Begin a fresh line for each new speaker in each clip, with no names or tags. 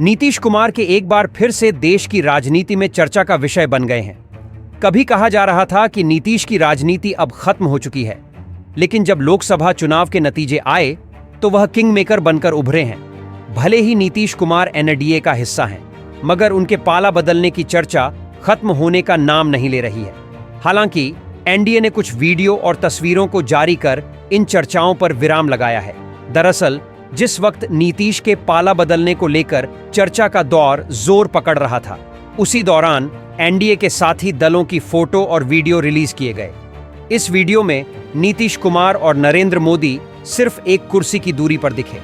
नीतीश कुमार के एक बार फिर से देश की राजनीति में चर्चा का विषय बन गए हैं। कभी कहा जा रहा था कि नीतीश की राजनीति अब खत्म हो चुकी है, लेकिन जब लोकसभा चुनाव के नतीजे आए तो वह किंग मेकर बनकर उभरे हैं। भले ही नीतीश कुमार एनडीए का हिस्सा हैं, मगर उनके पाला बदलने की चर्चा खत्म होने का नाम नहीं ले रही है। हालांकि एनडीए ने कुछ वीडियो और तस्वीरों को जारी कर इन चर्चाओं पर विराम लगाया है। दरअसल जिस वक्त नीतीश के पाला बदलने को लेकर चर्चा का दौर जोर पकड़ रहा था, उसी दौरान एनडीए के साथी दलों की फोटो और वीडियो रिलीज किए गए। इस वीडियो में नीतीश कुमार और नरेंद्र मोदी सिर्फ एक कुर्सी की दूरी पर दिखे।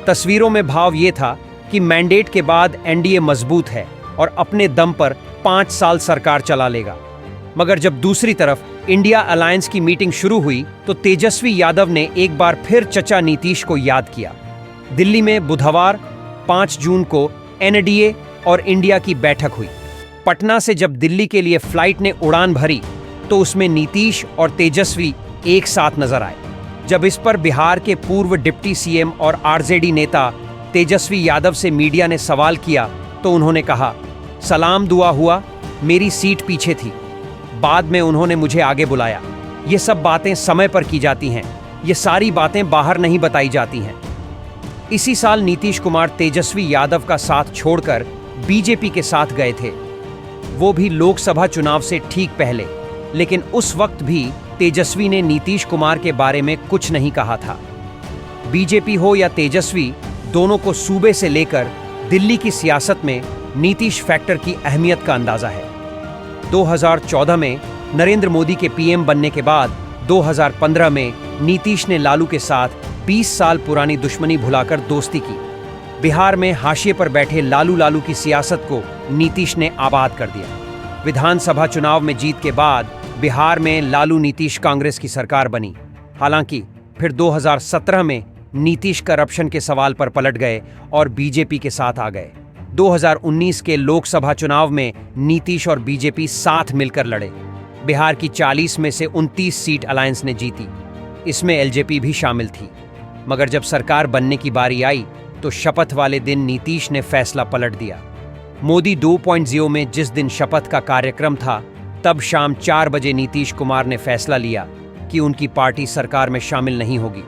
तस्वीरों में भाव ये था कि मैंडेट के बाद एनडीए मजबूत है और अपने दम पर 5 साल सरकार चला लेगा। मगर जब दूसरी तरफ इंडिया अलायंस की मीटिंग शुरू हुई तो तेजस्वी यादव ने एक बार फिर चचा नीतीश को याद किया। दिल्ली में बुधवार 5 जून को एनडीए और इंडिया की बैठक हुई। पटना से जब दिल्ली के लिए फ्लाइट ने उड़ान भरी तो उसमें नीतीश और तेजस्वी एक साथ नजर आए। जब इस पर बिहार के पूर्व डिप्टी सीएम और आरजेडी नेता तेजस्वी यादव से मीडिया ने सवाल किया तो उन्होंने कहा, सलाम दुआ हुआ, मेरी सीट पीछे थी, बाद में उन्होंने मुझे आगे बुलाया। ये सब बातें समय पर की जाती हैं, ये सारी बातें बाहर नहीं बताई जाती हैं। इसी साल नीतीश कुमार तेजस्वी यादव का साथ छोड़कर बीजेपी के साथ गए थे, वो भी लोकसभा चुनाव से ठीक पहले। लेकिन उस वक्त भी तेजस्वी ने नीतीश कुमार के बारे में कुछ नहीं कहा था। बीजेपी हो या तेजस्वी, दोनों को सूबे से लेकर दिल्ली की सियासत में नीतीश फैक्टर की अहमियत का अंदाजा है। 2014 में नरेंद्र मोदी के पीएम बनने के बाद 2015 में नीतीश ने लालू के साथ 20 साल पुरानी दुश्मनी भुलाकर दोस्ती की। बिहार में हाशिए पर बैठे लालू की सियासत को नीतीश ने आबाद कर दिया। विधानसभा चुनाव में जीत के बाद बिहार में लालू नीतीश कांग्रेस की सरकार बनी। हालांकि फिर 2017 में नीतीश करप्शन के सवाल पर पलट गए और बीजेपी के साथ आ गए। 2019 के लोकसभा चुनाव में नीतीश और बीजेपी साथ मिलकर लड़े। बिहार की 40 में से 29 सीट अलायंस ने जीती, इसमें एलजेपी भी शामिल थी। मगर जब सरकार बनने की बारी आई तो शपथ वाले दिन नीतीश ने फैसला पलट दिया। मोदी 2.0 में जिस दिन शपथ का कार्यक्रम था, तब शाम 4 बजे नीतीश कुमार ने फैसला लिया कि उनकी पार्टी सरकार में शामिल नहीं होगी।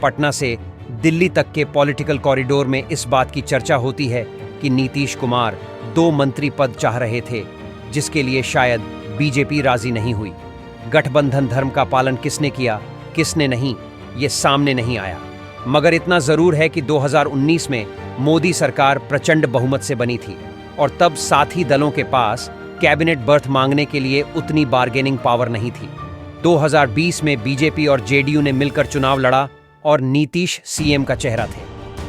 पटना से दिल्ली तक के पॉलिटिकल कॉरिडोर में इस बात की चर्चा होती है कि नीतीश कुमार 2 मंत्री पद चाह रहे थे, जिसके लिए शायद बीजेपी राजी नहीं हुई। गठबंधन धर्म का पालन किसने किया, किसने नहीं, ये सामने नहीं आया। मगर इतना जरूर है कि 2019 में मोदी सरकार प्रचंड बहुमत से बनी थी और तब साथी दलों के पास कैबिनेट बर्थ मांगने के लिए उतनी बार्गेनिंग पावर नहीं थी। 2020 में बीजेपी और जेडीयू ने मिलकर चुनाव लड़ा और नीतीश सीएम का चेहरा थे।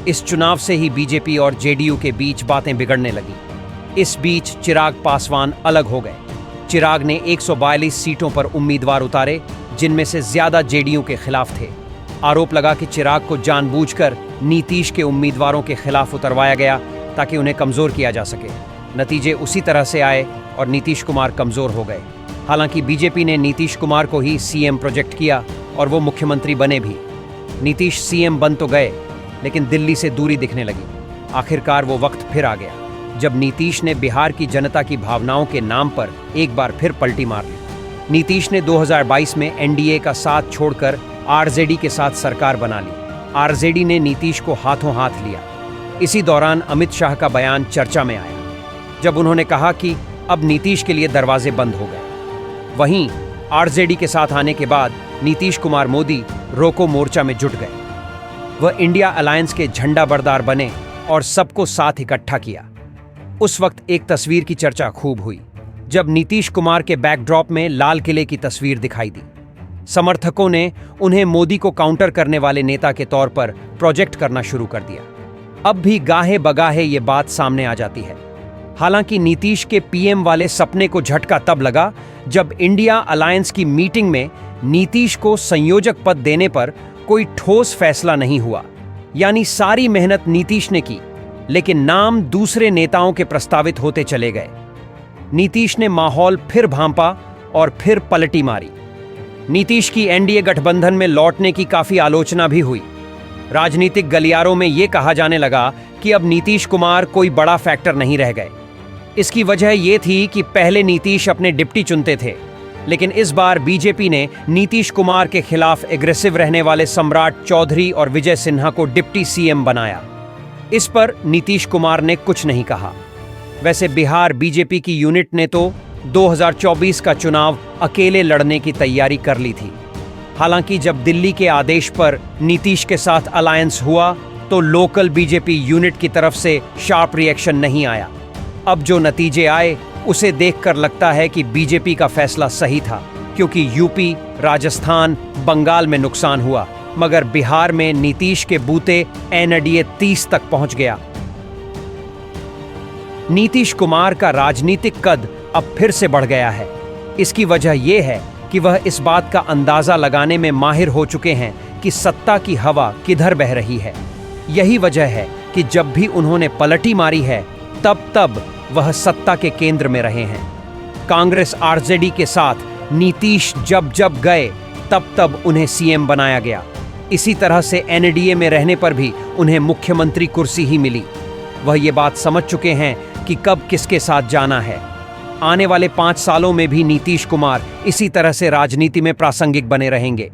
इस चुनाव से ही बीजेपी और जेडीयू के बीच बातें बिगड़ने लगी। इस बीच चिराग पासवान अलग हो गए। चिराग ने 142 सीटों पर उम्मीदवार उतारे, जिनमें से ज्यादा जेडीयू के खिलाफ थे। आरोप लगा कि चिराग को जानबूझकर नीतीश के उम्मीदवारों के खिलाफ उतरवाया गया ताकि उन्हें कमजोर किया जा सके। नतीजे उसी तरह से आए और नीतीश कुमार कमजोर हो गए। हालांकि बीजेपी ने नीतीश कुमार को ही सीएम प्रोजेक्ट किया और वो मुख्यमंत्री बने भी। नीतीश सीएम बन तो गए, लेकिन दिल्ली से दूरी दिखने लगी। आखिरकार वो वक्त फिर आ गया जब नीतीश ने बिहार की जनता की भावनाओं के नाम पर एक बार फिर पलटी मार ली। नीतीश ने 2022 में एनडीए का साथ छोड़कर आरजेडी के साथ सरकार बना ली। आरजेडी ने नीतीश को हाथों हाथ लिया। इसी दौरान अमित शाह का बयान चर्चा में आया, जब उन्होंने कहा कि अब नीतीश के लिए दरवाजे बंद हो गए। वहीं आरजेडी के साथ आने के बाद नीतीश कुमार मोदी रोको मोर्चा में जुट गए। वह इंडिया अलायंस के झंडा बरदार बने और सबको साथ इकट्ठा किया। उस वक्त एक तस्वीर की चर्चा खूब हुई, जब नीतीश कुमार के बैकड्रॉप में लाल किले की तस्वीर दिखाई दी। समर्थकों ने उन्हें मोदी को काउंटर करने वाले नेता के तौर पर प्रोजेक्ट करना शुरू कर दिया। अब भी गाहे बगाहे ये बात सामने आ जाती है। हालांकि नीतीश के पीएम वाले सपने को झटका तब लगा जब इंडिया अलायंस की मीटिंग में नीतीश को संयोजक पद देने पर कोई ठोस फैसला नहीं हुआ। यानी सारी मेहनत नीतीश ने की, लेकिन नाम दूसरे नेताओं के प्रस्तावित होते चले गए। नीतीश ने माहौल फिर भांपा और फिर पलटी मारी। नीतीश की एनडीए गठबंधन में लौटने की काफी आलोचना भी हुई। राजनीतिक गलियारों में यह कहा जाने लगा कि अब नीतीश कुमार कोई बड़ा फैक्टर नहीं रह गए। इसकी वजह ये थी कि पहले नीतीश अपने डिप्टी चुनते थे, लेकिन इस बार बीजेपी ने नीतीश कुमार के खिलाफ एग्रेसिव रहने वाले सम्राट चौधरी और विजय सिन्हा को डिप्टी सीएम बनाया। इस पर नीतीश कुमार ने कुछ नहीं कहा। वैसे बिहार बीजेपी की यूनिट ने तो 2024 का चुनाव अकेले लड़ने की तैयारी कर ली थी। हालांकि जब दिल्ली के आदेश पर नीतीश के साथ अलायंस हुआ तो लोकल बीजेपी यूनिट की तरफ से शार्प रिएक्शन नहीं आया। अब जो नतीजे आए उसे देखकर लगता है कि बीजेपी का फैसला सही था, क्योंकि यूपी, राजस्थान, बंगाल में नुकसान हुआ, मगर बिहार में नीतीश के बूते एनडीए 30 तक पहुंच गया। नीतीश कुमार का राजनीतिक कद अब फिर से बढ़ गया है। इसकी वजह यह है कि वह इस बात का अंदाजा लगाने में माहिर हो चुके हैं कि सत्ता की हवा किधर बह रही है। यही वजह है कि जब भी उन्होंने पलटी मारी है तब वह सत्ता के केंद्र में रहे हैं। कांग्रेस आरजेडी के साथ नीतीश जब गए तब उन्हें सीएम बनाया गया। इसी तरह से एनडीए में रहने पर भी उन्हें मुख्यमंत्री कुर्सी ही मिली। वह ये बात समझ चुके हैं कि कब किसके साथ जाना है। आने वाले 5 सालों में भी नीतीश कुमार इसी तरह से राजनीति में प्रासंगिक बने रहेंगे।